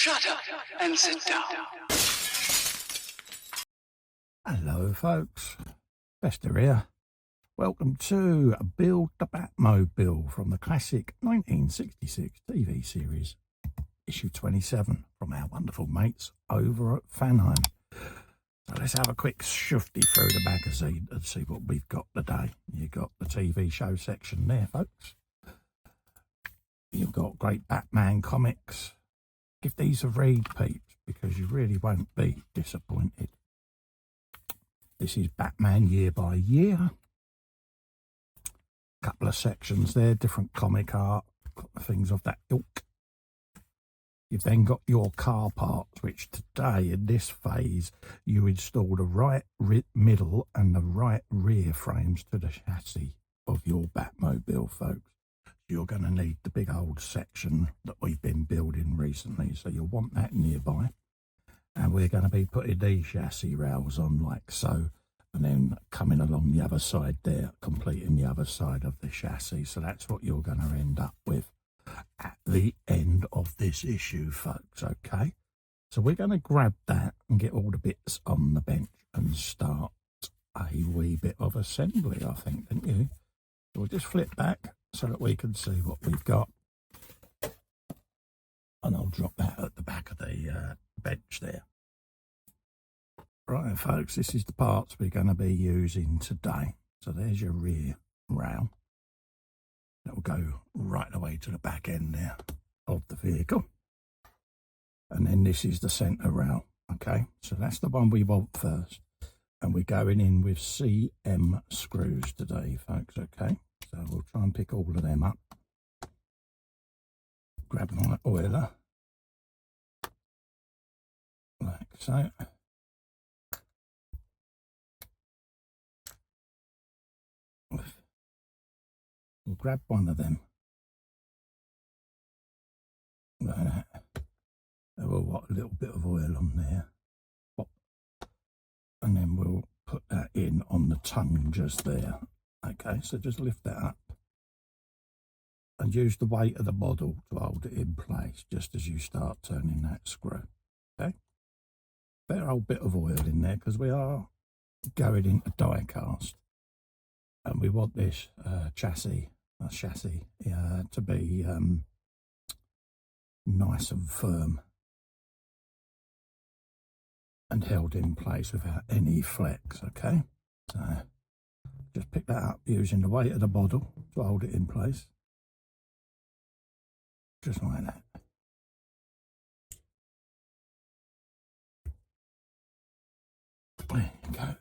Shut up and sit down. Hello folks, Fester here. Welcome to Build the Batmobile from the classic 1966 TV series, issue 27 from our wonderful mates over at Fanhome. So let's have a quick shufty through the magazine and see what we've got today. You've got the TV show section there, folks. You've got great Batman comics. Give these a read, peeps, because you really won't be disappointed. This is Batman year by year. Couple of sections there, different comic art, things of that ilk. You've then got your car parts, which today in this phase you install the right middle and the right rear frames to the chassis of your Batmobile, folks. You're going to need the big old section that we've been building recently, so you'll want that nearby. And we're going to be putting these chassis rails on like so, and then coming along the other side there, completing the other side of the chassis. So that's what you're going to end up with at the end of this issue, folks, okay? So we're going to grab that and get all the bits on the bench and start a wee bit of assembly, I think, didn't you? So we'll just flip back so that we can see what we've got. And I'll drop that at the back of the bench there. Right, folks, this is the parts we're going to be using today. So there's your rear rail. That will go right away to the back end there of the vehicle. And then this is the centre rail, okay? So that's the one we want first. And we're going in with CM screws today, folks, okay? So we'll try and pick all of them up. Grab my oiler, like so. We'll grab one of them. Like that. We'll put a little bit of oil on there. Pop. And then we'll put that in on the tongue just there. Okay, so just lift that up. And use the weight of the model to hold it in place just as you start turning that screw. Okay? Fair old bit of oil in there because we are going into die cast. And we want this chassis to be nice and firm and held in place without any flex, okay? So just pick that up using the weight of the model to hold it in place. Just like that. There you go.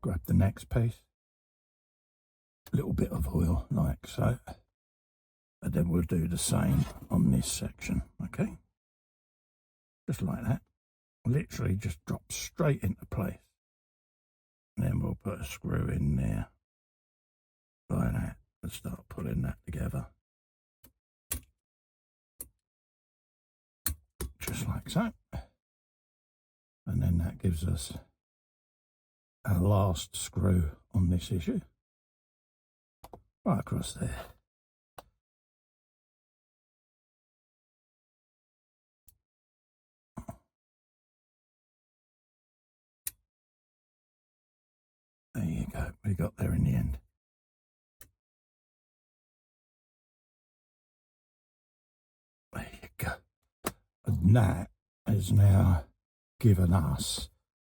Grab the next piece, a little bit of oil like so, and then we'll do the same on this section, okay? Just like that, literally just drop straight into place, and then we'll put a screw in there, like that, and start pulling that together, just like so, and then that gives us our last screw on this issue, right across there. There you go, we got there in the end. There you go. And that has now given us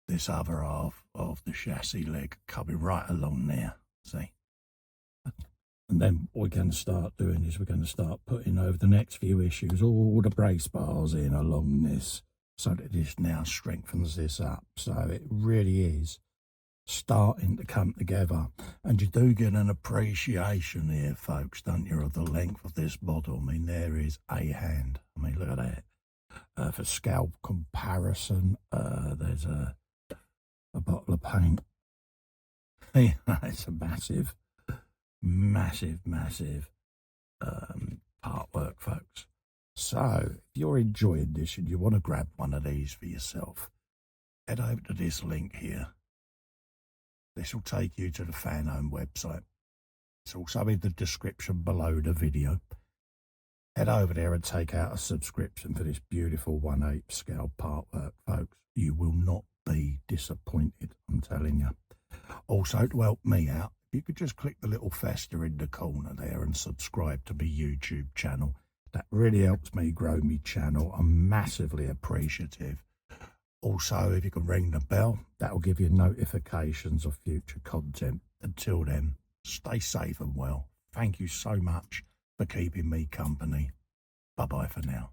this other half of the chassis leg coming right along there, see? And then what we're going to start doing is we're going to start putting over the next few issues all the brace bars in along this so that this now strengthens this up. So it really is starting to come together. And you do get an appreciation here, folks, don't you, of the length of this model. I mean, there is a hand. I mean, look at that. For scalp comparison, there's a bottle of paint. It's a massive Partwork, folks. So if you're enjoying this and you want to grab one of these for yourself, head over to this link here This will take you to the Fanhome website. It's also in the description below the video. Head over there and take out a subscription for this beautiful 1/8 scale Partwork, folks. You will not be disappointed, I'm telling you. Also, to help me out, you could just click the little fester in the corner there and subscribe to my YouTube channel. That really helps me grow my channel. I'm massively appreciative. Also, if you can ring the bell, that will give you notifications of future content. Until then, stay safe and well. Thank you so much for keeping me company. Bye-bye for now.